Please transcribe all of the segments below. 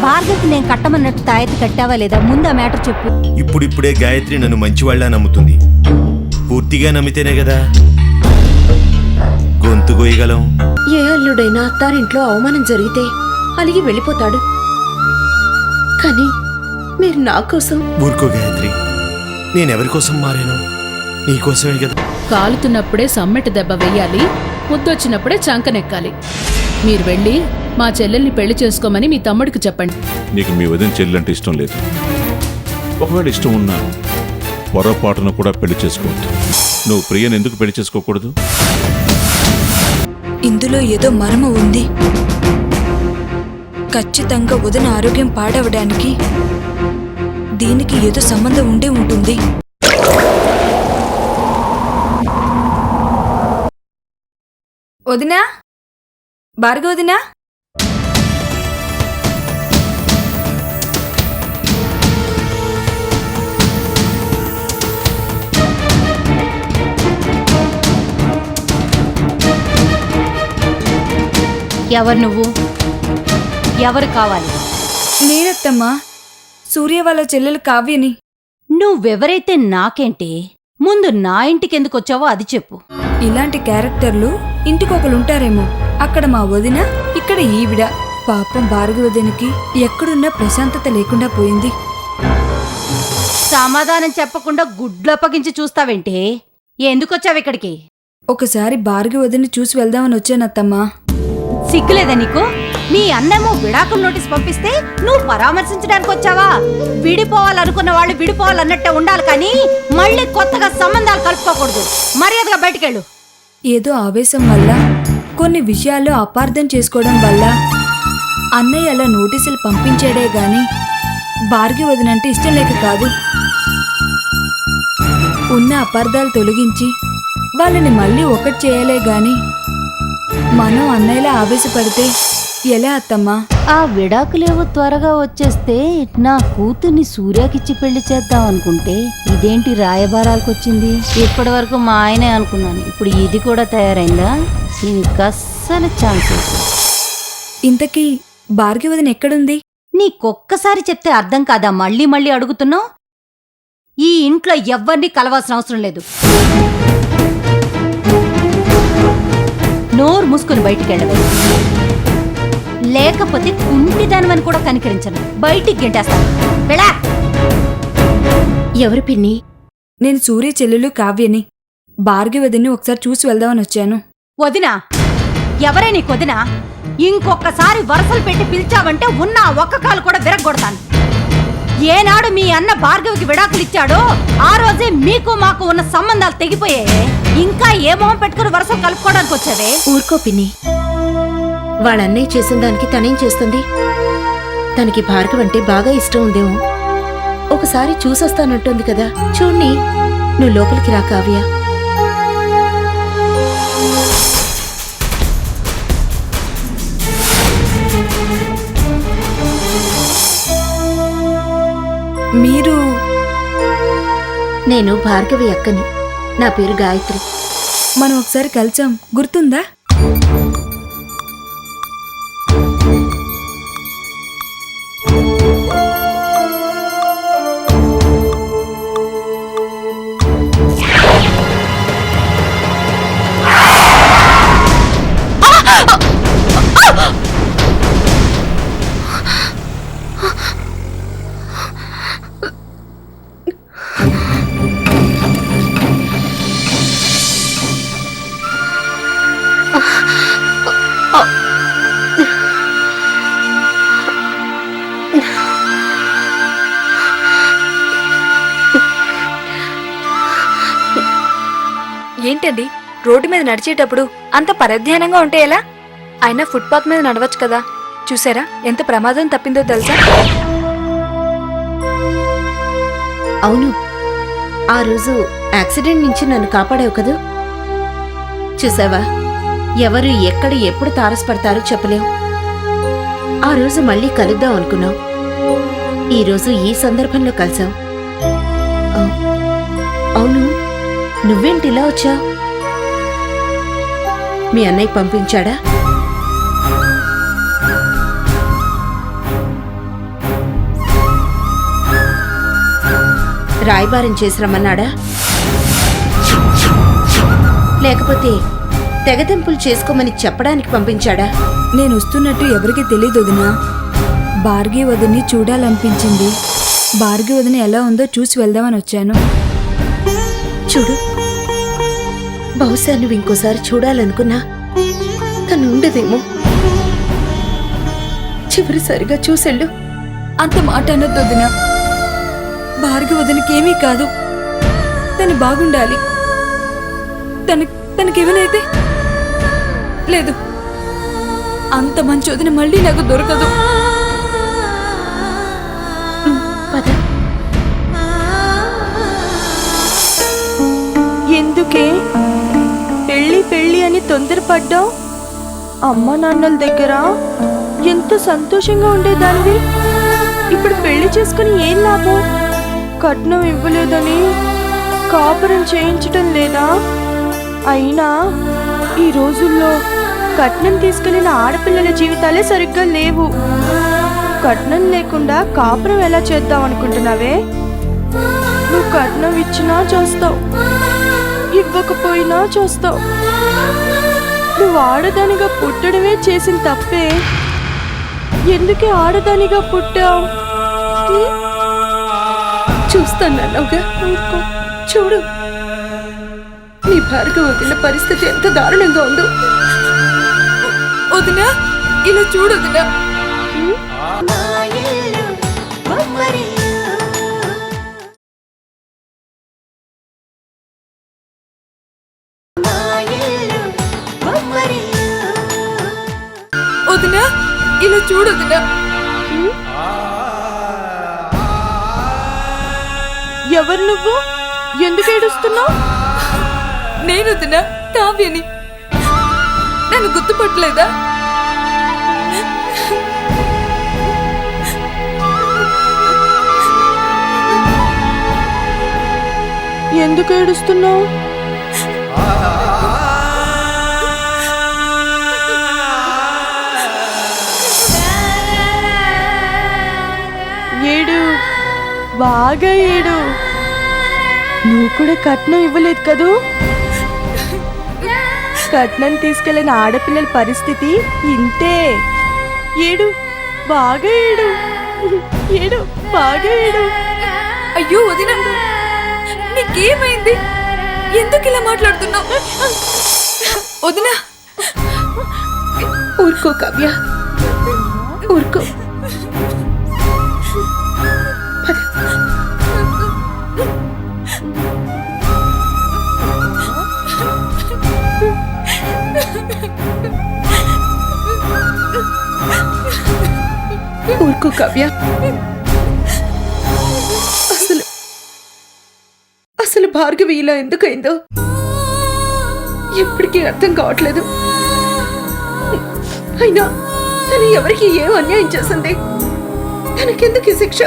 భార్గవికి నేను కట్టమన్నట్టు తాయెత్తి కట్టావా లేదా? ముందు ఆ మ్యాటర్ చెప్పు. ఇప్పుడిప్పుడే గాయత్రి నన్ను మంచివాళ్ళ నమ్ముతుంది. పూర్తిగా నమ్మితేనే కదా గొంతు గోయగలం. ఏ అల్లుడైనా అత్తారింట్లో అవమానం జరిగితే అలిగి వెళ్ళిపోతాడు. కానీ మీరు నా కోసం. ఊరుకో గాయత్రి, నేనెవరి కోసం మారాను? నీకోసమే కదా. కాలుతున్నప్పుడే సమ్మెట దెబ్బ వెయ్యాలి, ముద్దొచ్చినప్పుడే చంకనెక్కాలి. మీరు వెళ్ళి మా చెల్లెల్ని పెళ్లి చేసుకోమని మీ తమ్ముడికి చెప్పండి. నీకు మీ వదిన చెల్లెలంటే ఇష్టం లేదు. ఒకవేళ ఇష్టం ఉన్నా పొరపాటును కూడా పెళ్లి చేసుకోవద్దు. నువ్వు ప్రియను ఎందుకు పెళ్లి చేసుకోకూడదు? ఇందులో ఏదో మర్మం ఉంది. ఖచ్చితంగా వదిన ఆరోగ్యం పాడవడానికి దీనికి ఏదో సంబంధం ఉండే ఉంటుంది. వదినా, భార్గవ వదినా, ఎవరు నువ్వు? ఎవరు కావాలి? నేనత్తమ్మా, సూర్య వాళ్ళ చెల్లెలు కావ్యని. నువ్వెవరైతే నాకేంటి? ముందు నా ఇంటికి ఎందుకు వచ్చావో అది చెప్పు. ఇలాంటి క్యారెక్టర్లు ఇంటికొకరుంటారేమో. అక్కడ మా వదిన, ఇక్కడ ఈవిడ. పాపం భార్గవ వదినకి ఎక్కడున్నా ప్రశాంతత లేకుండా పోయింది. సమాధానం చెప్పకుండా గుడ్లప్పగించి చూస్తావేంటి? ఎందుకొచ్చావు ఇక్కడికి? ఒకసారి భార్గవ వదిన చూసి వెళ్దామని వచ్చానత్తమ్మా. సిగ్గులేదా నీకు? మీ అన్నేమో విడాకుల నోటీస్ పంపిస్తే నువ్వు పరామర్శించడానికి వచ్చావా? విడిపోవాలనుకున్న వాళ్ళు విడిపోవాలన్నట్టే ఉండాలి, కానీ మళ్ళీ కొత్తగా సంబంధాలు కలుపుకోకూడదు. మర్యాదగా బయటికెళ్ళు. ఏదో ఆవేశం వల్ల, కొన్ని విషయాల్లో అపార్థం చేసుకోవడం వల్ల అన్నయ్య అలా నోటీసులు పంపించాడే గాని భార్గవ వదినంటే ఇష్టం లేక కాదు. ఉన్న అపార్థాలు తొలగించి వాళ్ళని మళ్ళీ ఒకటి చేయలే గాని మనం అన్నయ్యలా ఆవేశపడితే ఎలా అత్తమ్మా? ఆ విడాకులేవో త్వరగా వచ్చేస్తే నా కూతుర్ని సూర్యకిచ్చి పెళ్లి చేద్దాం అనుకుంటే ఇదేంటి రాయబారాలకొచ్చింది? ఇప్పటి వరకు మా ఆయనే అనుకున్నాను, ఇప్పుడు ఇది కూడా తయారైందా? దీనికి అస్సలు ఛాన్స్. ఇంతకీ భార్గవ వదిన ఎక్కడుంది? నీకొక్కసారి చెప్తే అర్థం కాదా? మళ్ళీ మళ్ళీ అడుగుతున్నావు. ఈ ఇంట్లో ఎవ్వరినీ కలవాల్సిన అవసరం లేదు. నోరు మూసుకుని బయటికెళ్ళవే, లేకపోతే కుంటిదానమని కూడా కనికరించను. బయటికి గెంటేస్తాను. వెళ్ళా. ఎవరు పిన్ని? నేను సూర్య చెల్లెలు కావ్యని. భార్గవ వదిన్ని ఒకసారి చూసి వెళ్దామని వచ్చాను. వదినా? ఎవరే నీకు వదినా? ఇంకొకసారి వరసలు పెట్టి పిలిచావంటే ఉన్న ఒక్క కాలు కూడా విరగొడతాను. ఏనాడు మీ అన్న భార్గవికి విడాకులు ఇచ్చాడో ఆ రోజే మీకు మాకు ఉన్న సంబంధాలు తెగిపోయాయి. ఇంకా ఏ మొహం పెట్టుకుని వరసలు కలుపుకోవడానికి వచ్చావే? ఊరుకో పిన్ని. వాళ్ళన్నయ్య చేసిన దానికి తనేం చేస్తుంది? తనకి భార్గవ్ అంటే బాగా ఇష్టం ఉందేమో. ఒకసారి చూసొస్తానంటుంది కదా. చూడ్ని, నువ్వు లోపలికి రా కావ్య. మీరు? నేను భార్గవి అక్కని. నా పేరు గాయత్రి. మనం ఒకసారి కలిసాం, గుర్తుందా? ఏంటండి, రోడ్డు మీద నడిచేటప్పుడు అంత పరధ్యానంగా ఉంటే ఎలా? అయినా ఫుట్పాత్ మీద నడవచ్చు కదా. చూసారా ఎంత ప్రమాదం తప్పిందో తెలుసా? అవును, ఆ రోజు యాక్సిడెంట్ నుంచి నన్ను కాపాడావు కదూ. చూసావా, ఎవరు ఎక్కడ ఎప్పుడు తారసపడతారో చెప్పలేం. ఆ రోజు మళ్ళీ కలుద్దాం అనుకున్నాం. ఈరోజు ఈ సందర్భంలో కలిసాం. అవును, నువ్వేంటిలా వచ్చావు? మీ అన్నయ్య పంపించాడా? రాయబారం చేసి రమ్మన్నాడా లేకపోతే తెగతెంపులు చేసుకోమని చెప్పడానికి పంపించాడా? నేను వస్తున్నట్టు ఎవరికి తెలియదు వదినా. భార్గవి వదిన్ని చూడాలనిపించింది. భార్గవి వదిన ఎలా ఉందో చూసి వెళ్దామని వచ్చాను. చూడు, బహుశా నువ్వు ఇంకోసారి చూడాలనుకున్నా తను ఉండదేమో. చివరిసారిగా చూసెళ్ళు. అంత మాట అనొద్దు వదినా. భార్గవి వదినకి ఏమీ కాదు. తను బాగుండాలి. తనకేమైతే లేదు. అంత మంచి వదిన మళ్ళీ నాకు దొరకదు. పద. ఎందుకే పెళ్ళి అని తొందరపడ్డావు? అమ్మ నాన్నల దగ్గర ఎంత సంతోషంగా ఉండేదానివి. ఇప్పుడు పెళ్లి చేసుకుని ఏం లాభం? కట్నం ఇవ్వలేదని కాపురం చేయించటం లేదా? అయినా ఈ రోజుల్లో కట్నం తీసుకెళ్లిన ఆడపిల్లల జీవితాలే సరిగ్గా లేవు. కట్నం లేకుండా కాపురం ఎలా చేద్దాం అనుకుంటున్నావే? నువ్వు కట్నం ఇచ్చినా చేస్తావు, ఇవ్వకపోయినా చేస్తావు. నువ్వు ఆడదానిగా పుట్టడమే చేసిన తప్పే. ఎందుకే ఆడదానిగా పుట్టావు? చూస్తానన్నావుగా, చూడు నీ భార్గవ వదిన పరిస్థితి ఎంత దారుణంగా ఉందో. వదినా, ఇలా చూడు వదినా. వదినా, ఇలా చూడు వదినా. ఎవరు నువ్వు? ఎందుకు ఏడుస్తున్నావు? నేను వదినా, కావ్యని. నన్ను గుర్తుపట్టలేదా? ఎందుకు ఏడుస్తున్నావు? ఏడు, బాగా ఏడు. నువ్వు కూడా కట్నం ఇవ్వలేదు కదూ? కట్నం తీసుకెళ్ళిన ఆడపిల్లల పరిస్థితి ఇంతే. ఏడు, బాగా ఏడు. ఏడు, బాగా ఏడు. అయ్యో వదినా, నీకేమైంది? ఎందుకు ఇలా మాట్లాడుతున్నావు? వదినా, ఊరుకో కావ్య, ఊరుకో. ఊరుకో కావ్య. అసలు భార్గవి ఇలా ఎందుకైందో ఎప్పటికీ అర్థం కావట్లేదు. అయినా తను ఎవరికి ఏం అన్యాయం చేసింది? తనకెందుకు ఈ శిక్ష?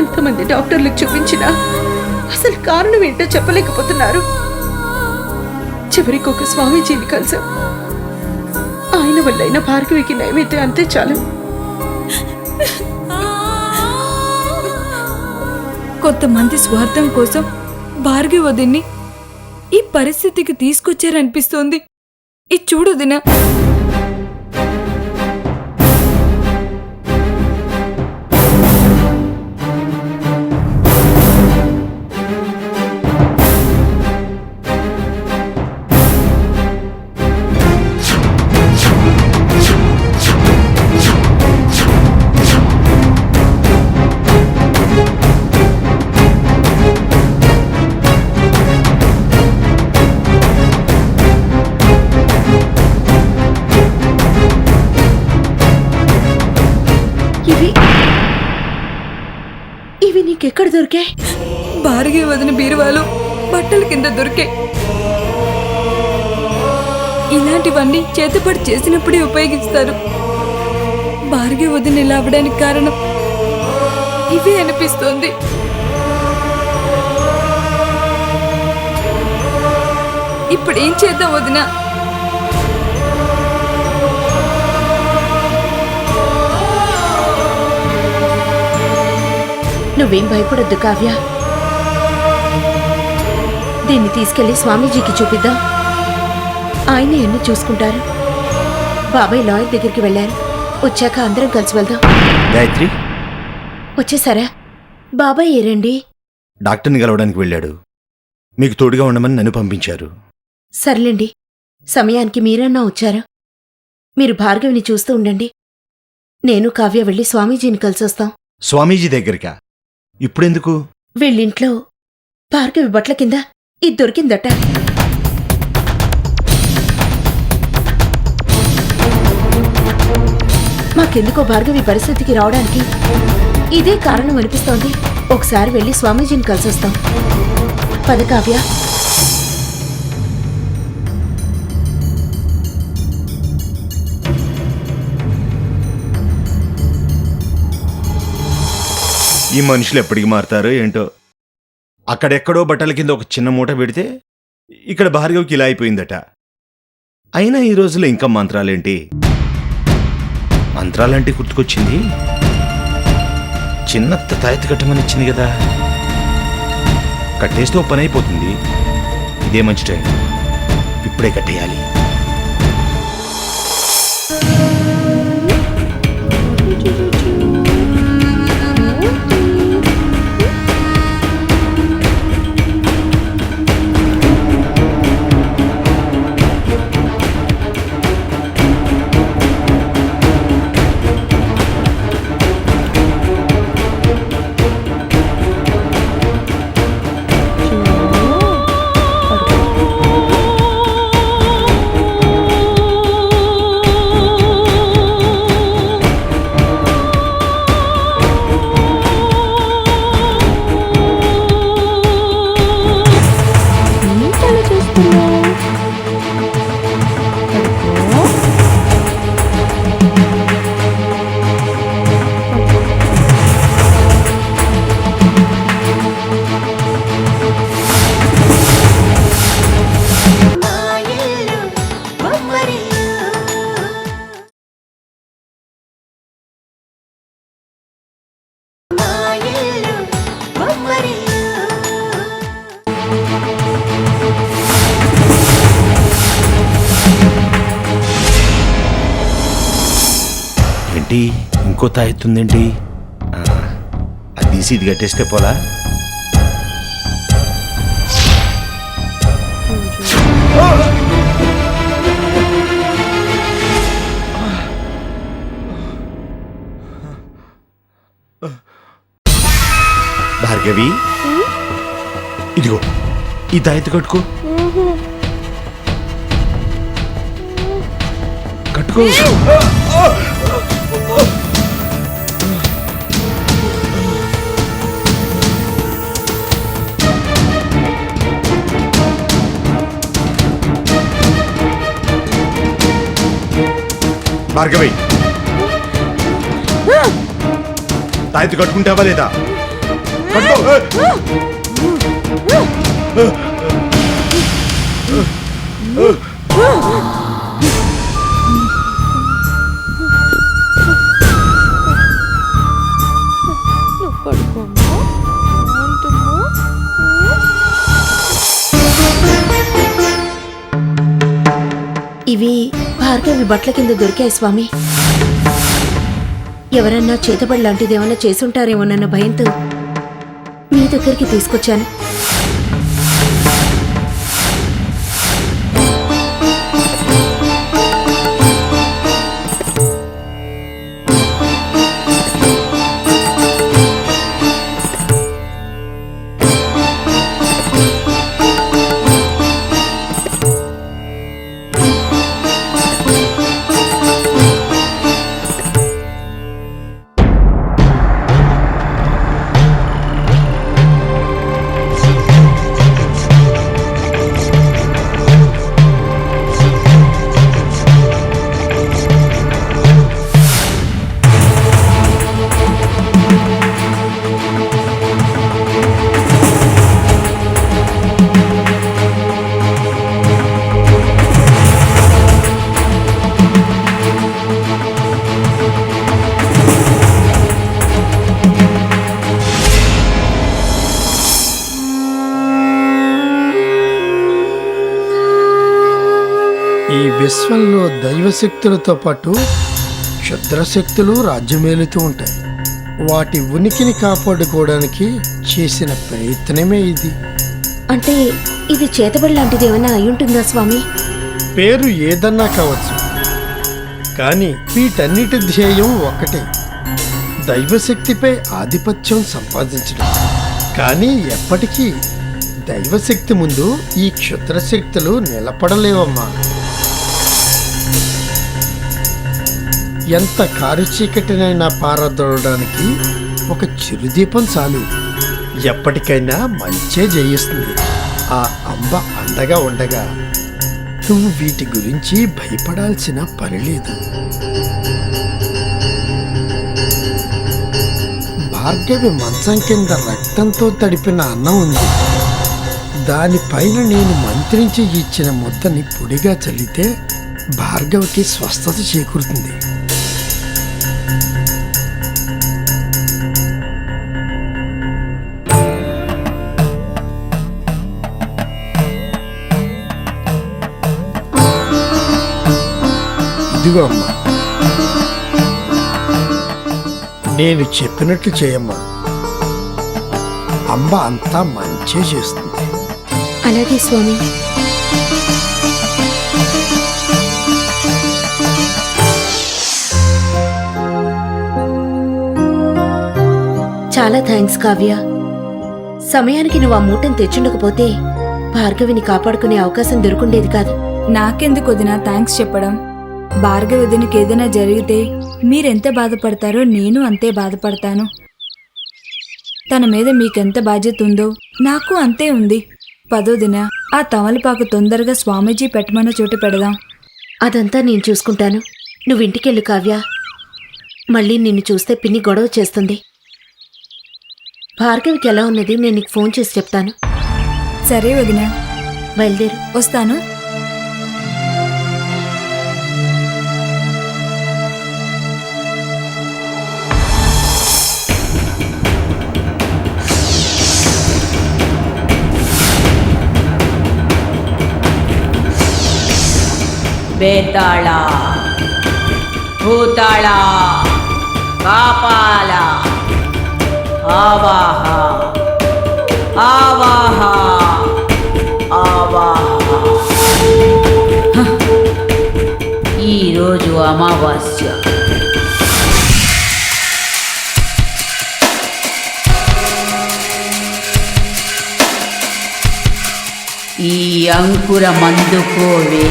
ఎంతమంది డాక్టర్లకు చూపించినా అసలు కారణం ఏంటో చెప్పలేకపోతున్నారు. చివరికి ఒక స్వామీజీని కలిసాం. ఆయన వల్లైనా భార్గవికి నయమైతే అంతే చాలు. కొంతమంది స్వార్థం కోసం భార్గవి వదిన్ని ఈ పరిస్థితికి తీసుకొచ్చారనిపిస్తోంది. ఇది చూడు వదినా. ఇవి నీకెక్కడ దొరికాయి? భార్గవి వదిన బీరువాలు బట్టల కింద దొరికాయి. ఇలాంటివన్నీ చేతపడి చేసినప్పుడే ఉపయోగిస్తారు. భార్గవి వదిన ఇలా అవ్వడానికి కారణం ఇవే అనిపిస్తోంది. ఇప్పుడు ఏం చేద్దాం వదినా? నువ్వేం భయపడొద్దు కావ్య. దీన్ని తీసుకెళ్లి స్వామీజీకి చూపిద్దాం. ఆయన ఎన్ని చూసుకుంటారు. బాబాయ్ లాయర్ దగ్గరికి వెళ్ళారు. వచ్చాక అందరం కలిసి వెళ్దాం. గాయత్రి, వచ్చేసారా? బాబాయ్ ఏరండి? డాక్టర్ని కలవడానికి వెళ్ళాడు. మీకు తోడుగా ఉండమని నన్ను పంపించారు. సర్లేండి, సమయానికి మీరన్నా వచ్చారు. మీరు భార్గవిని చూస్తూ ఉండండి. నేను కావ్య వెళ్ళి స్వామీజీని కలిసొస్తాం. స్వామీజీ దగ్గరికా? ఇప్పుడెందుకు? వీళ్ళింట్లో భార్గవి బట్ల కింద ఇది దొరికిందట. మాకెందుకో భార్గవి పరిస్థితికి రావడానికి ఇదే కారణం అనిపిస్తోంది. ఒకసారి వెళ్ళి స్వామీజీని కలిసొస్తాం. పద కావ్య. ఈ మనుషులు ఎప్పటికి మారుతారో ఏంటో. అక్కడెక్కడో బట్టల కింద ఒక చిన్న మూట పెడితే ఇక్కడ భార్గవికి ఇలా అయిపోయిందట. అయినా ఈ రోజులో ఇంకా మంత్రాలేంటి? మంత్రాలంటే గుర్తుకొచ్చింది, చిన్న తాయెత్తు కట్టమని ఇచ్చింది కదా, కట్టేస్తే ఓ పని అయిపోతుంది. ఇదే మంచి టైం, ఇప్పుడే కట్టేయాలి. ఏంటి ఇంకో తాయెత్తుందేంటి? అది తీసి ఇది కట్టేస్తే పోలా? భార్గవి, ఇదిగో ఈ తాయెత్తు కట్టుకో. కట్టుకో. భార్గవి, తాయెత్తు కట్టుకుంటావా లేదా? కట్టుకో. ఇవి భార్గవి బట్ల కింద దొరికాయి స్వామి. ఎవరన్నా చేతబడి లాంటిదేమన్నా చేసుంటారేమోనన్న భయంతో మీ దగ్గరికి తీసుకొచ్చాను. విశ్వంలో దైవశక్తులతో పాటు క్షుద్రశక్తులు రాజ్యమేలుతూ ఉంటాయి. వాటి ఉనికిని కాపాడుకోవడానికి చేసిన ప్రయత్నమే ఇది. అంటే ఇది చేతబడి లాంటిది ఏమైనా అయ్యుంటుందా స్వామి? పేరు ఏదన్నా కావచ్చు, కానీ వీటన్నిటి ధ్యేయం ఒక్కటే, దైవశక్తిపై ఆధిపత్యం సంపాదించడం. కానీ ఎప్పటికీ దైవశక్తి ముందు ఈ క్షుద్రశక్తులు నిలబడలేవమ్మా. ఎంత కారు చీకటినైనా పారదోలడానికి ఒక చిరుదీపం చాలు. ఎప్పటికైనా మంచే జయిస్తుంది. ఆ అంబ అండగా ఉండగా నువ్వు వీటి గురించి భయపడాల్సిన పని లేదు. భార్గవి మంచం కింద రక్తంతో తడిపిన అన్నం ఉంది. దానిపైన నేను మంత్రించి ఇచ్చిన ముద్దని పొడిగా చల్లితే భార్గవికి స్వస్థత చేకూరుతుంది. ఇదిగో అమ్మా, నేను చెప్పినట్లు చేయమ్మా. అంబ అంతా మంచే చేస్తుంది. అలాగే స్వామి. చాలా థ్యాంక్స్ కావ్య. సమయానికి నువ్వు ఆ మూటను తెచ్చుండకపోతే భార్గవిని కాపాడుకునే అవకాశం దొరుకుండేది కాదు. నాకెందుకు వదినా థ్యాంక్స్ చెప్పడం? భార్గవి వదినకి ఏదైనా జరిగితే మీరెంత బాధపడతారో నేను అంతే బాధపడతాను. తన మీద మీకెంత బాధ్యత ఉందో నాకు అంతే ఉంది. పదోదిన ఆ తమలపాకు తొందరగా స్వామీజీ పెట్టమన్న చోటు పెడదాం. అదంతా నేను చూసుకుంటాను. నువ్వు ఇంటికెళ్ళు కావ్య. మళ్ళీ నిన్ను చూస్తే పిన్ని గొడవ చేస్తుంది. భార్గవికి ఎలా ఉన్నది నేను నీకు ఫోన్ చేసి చెప్తాను. సరే వదిన, బయలుదేరు. వస్తాను. ಬೇತಾಳ ಭೂತಾಳ ಕಾಪಾಲ ಆವಾಹ ಆವಾಹ ఆవాహ. ఈరోజు అమావాస్య. ఈ అంకుర మందుకోవే.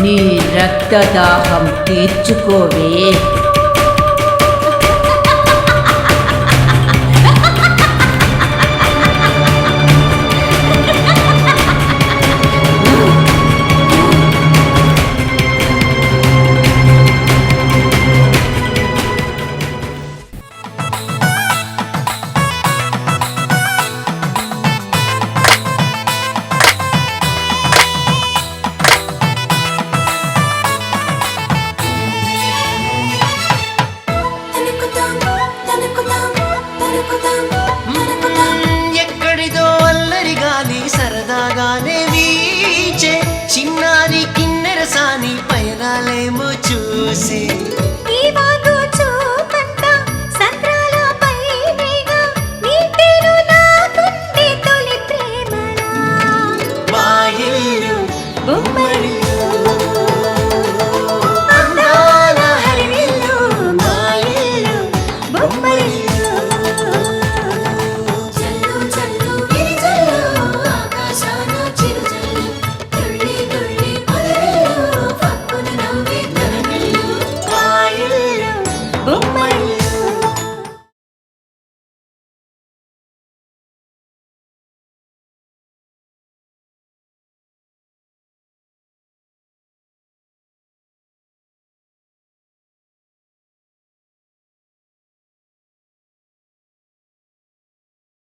నీ రక్తదాహం తీర్చుకోవే.